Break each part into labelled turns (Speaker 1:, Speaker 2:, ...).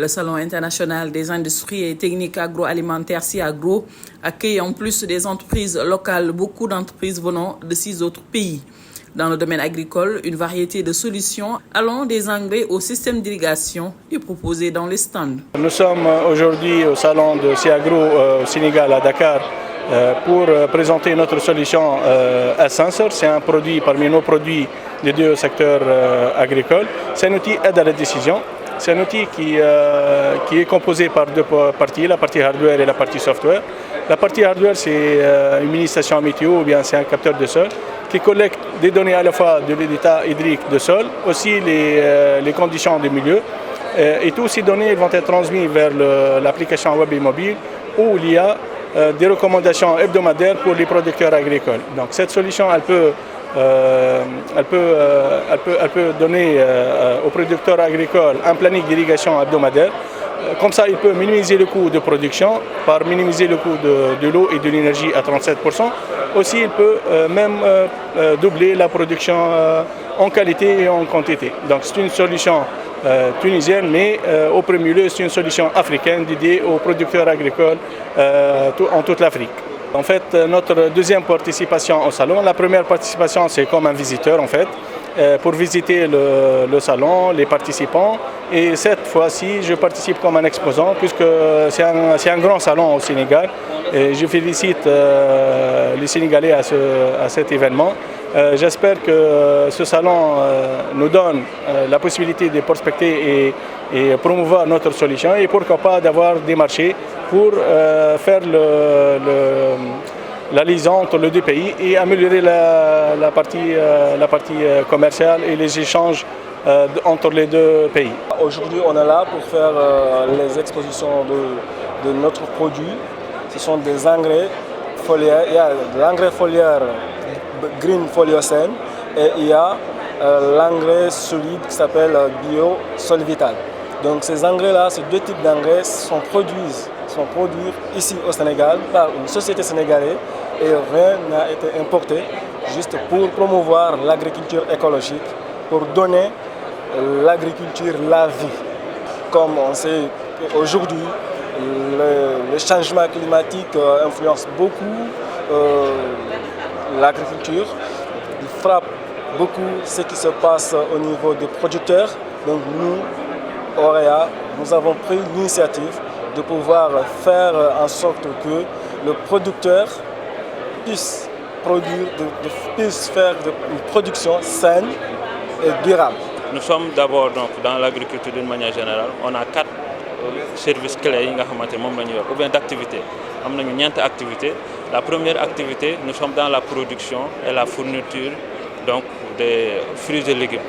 Speaker 1: Le Salon international des industries et techniques agroalimentaires SIAGRO accueille en plus des entreprises locales, beaucoup d'entreprises venant de 6 autres pays. Dans le domaine agricole, une variété de solutions allant des engrais au système d'irrigation est proposée dans les stands.
Speaker 2: Nous sommes aujourd'hui au salon de SIAGRO au Sénégal à Dakar pour présenter notre solution S-Sensor. C'est un produit parmi nos produits dédiés au secteur agricole. C'est un outil aide à la décision. C'est un outil qui est composé par deux parties, la partie hardware et la partie software. La partie hardware, c'est une mini-station météo ou bien c'est un capteur de sol qui collecte des données à la fois de l'état hydrique de sol, aussi les conditions du milieu. Et toutes ces données vont être transmises vers l'application web et mobile où il y a des recommandations hebdomadaires pour les producteurs agricoles. Donc cette solution, elle peut donner aux producteurs agricoles un planning d'irrigation hebdomadaire. Comme ça, il peut minimiser le coût de production par minimiser le coût de l'eau et de l'énergie à 37%. Aussi, il peut même doubler la production en qualité et en quantité. Donc c'est une solution tunisienne, mais au premier lieu, c'est une solution africaine dédiée aux producteurs agricoles en toute l'Afrique. En fait, notre deuxième participation au salon, la première participation, c'est comme un visiteur en fait, pour visiter le salon, les participants. Et cette fois-ci, je participe comme un exposant puisque c'est un grand salon au Sénégal. Et je félicite les Sénégalais à cet événement. J'espère que ce salon nous donne la possibilité de prospecter et promouvoir notre solution et pourquoi pas d'avoir des marchés pour faire la liaison entre les deux pays et améliorer la partie commerciale et les échanges entre les deux pays.
Speaker 3: Aujourd'hui, on est là pour faire les expositions de notre produit. Ce sont des engrais foliaires. Il y a l'engrais foliaire Green Foliocène et il y a l'engrais solide qui s'appelle Bio Sol Vital. Donc ces engrais-là, ces deux types d'engrais sont produits ici au Sénégal par une société sénégalaise et rien n'a été importé juste pour promouvoir l'agriculture écologique, pour donner l'agriculture la vie. Comme on sait aujourd'hui, le changement climatique influence beaucoup l'agriculture. Il frappe beaucoup ce qui se passe au niveau des producteurs. Donc nous, Auréa, nous avons pris l'initiative de pouvoir faire en sorte que le producteur puisse faire une production saine et durable.
Speaker 4: Nous sommes d'abord dans l'agriculture d'une manière générale. On a 4 services clés ou bien d'activités. On a une activité. La première activité, nous sommes dans la production et la fourniture des fruits et légumes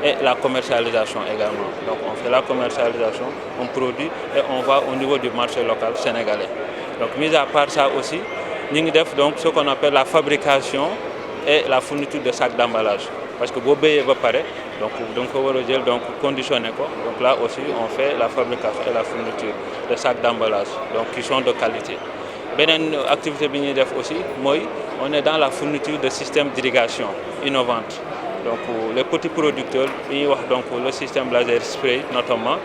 Speaker 4: et la commercialisation également. Donc on fait la commercialisation, on produit et on va au niveau du marché local sénégalais. Donc mis à part ça aussi, nous avons ce qu'on appelle la fabrication et la fourniture de sacs d'emballage. Parce que vous payez va pareil, donc conditionner quoi. Donc là aussi on fait la fabrication et la fourniture de sacs d'emballage qui sont de qualité. Une activité aussi, on est dans la fourniture de systèmes d'irrigation innovantes. Donc les petits producteurs, donc le système laser spray notamment.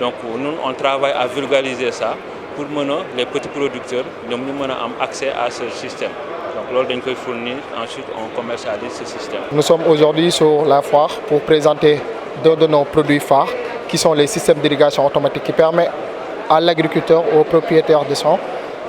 Speaker 4: Donc nous on travaille à vulgariser ça pour que les petits producteurs aient accès à ce système. Donc lors d'un fournir, ensuite on commercialise ce système.
Speaker 5: Nous sommes aujourd'hui sur la foire pour présenter deux de nos produits phares qui sont les systèmes d'irrigation automatique qui permettent à l'agriculteur, au propriétaire de champs,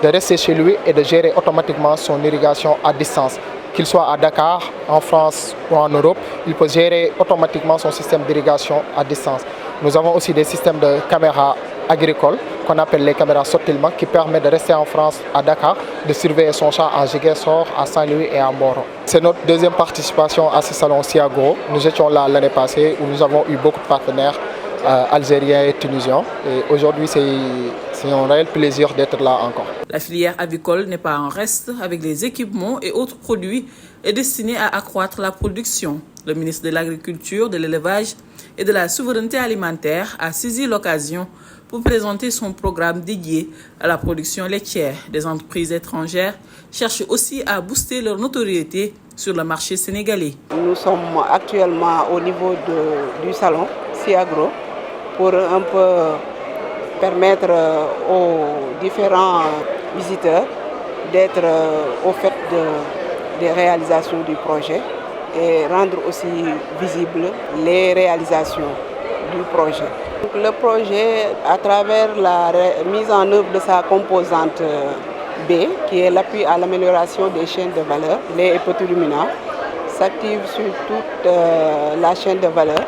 Speaker 5: de rester chez lui et de gérer automatiquement son irrigation à distance. Qu'il soit à Dakar, en France ou en Europe, il peut gérer automatiquement son système d'irrigation à distance. Nous avons aussi des systèmes de caméras agricoles qu'on appelle les caméras sautillement qui permettent de rester en France, à Dakar, de surveiller son champ à Ziguinchor, à Saint-Louis et à Mboro. C'est notre deuxième participation à ce salon SIAGRO. Nous étions là l'année passée où nous avons eu beaucoup de partenaires algériens et tunisiens. Et aujourd'hui, c'est un réel plaisir d'être là encore.
Speaker 1: La filière avicole n'est pas en reste avec les équipements et autres produits destinés à accroître la production. Le ministre de l'Agriculture, de l'Élevage et de la Souveraineté alimentaire a saisi l'occasion pour présenter son programme dédié à la production laitière. Des entreprises étrangères cherchent aussi à booster leur notoriété sur le marché sénégalais.
Speaker 6: Nous sommes actuellement au niveau du salon SIAGRO pour un peu permettre aux différents visiteurs d'être au fait des réalisations du projet et rendre aussi visibles les réalisations du projet. Donc, le projet, à travers la mise en œuvre de sa composante B, qui est l'appui à l'amélioration des chaînes de valeur, lait et petits ruminants, s'active sur toute la chaîne de valeur,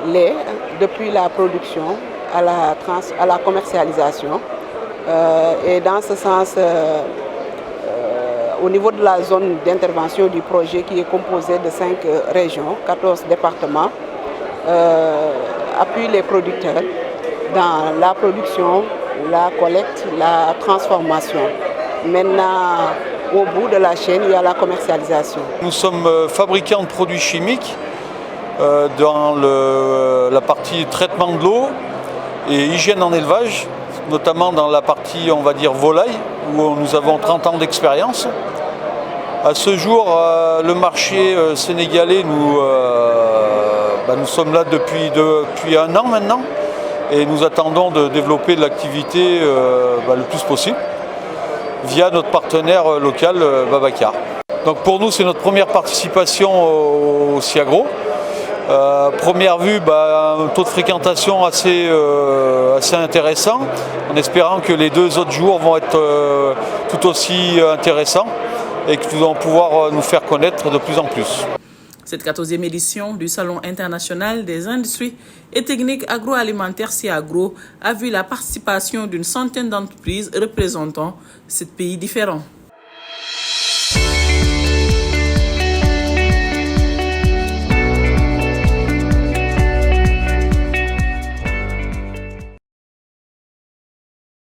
Speaker 6: lait, depuis la production à la commercialisation. Et dans ce sens, au niveau de la zone d'intervention du projet qui est composée de 5 régions, 14 départements, appuie les producteurs dans la production, la collecte, la transformation. Maintenant, au bout de la chaîne, il y a la commercialisation.
Speaker 7: Nous sommes fabricants de produits chimiques dans la partie traitement de l'eau et hygiène en élevage, notamment dans la partie, on va dire, volaille, où nous avons 30 ans d'expérience. À ce jour, le marché sénégalais, nous sommes là depuis 1 an maintenant et nous attendons de développer l'activité le plus possible via notre partenaire local Babacar. Donc pour nous, c'est notre première participation au Siagro. Première vue, un taux de fréquentation assez intéressant, en espérant que les 2 autres jours vont être tout aussi intéressants et que nous allons pouvoir nous faire connaître de plus en plus.
Speaker 1: Cette 14e édition du Salon international des industries et techniques agroalimentaires Siagro a vu la participation d'une centaine d'entreprises représentant 7 pays différents.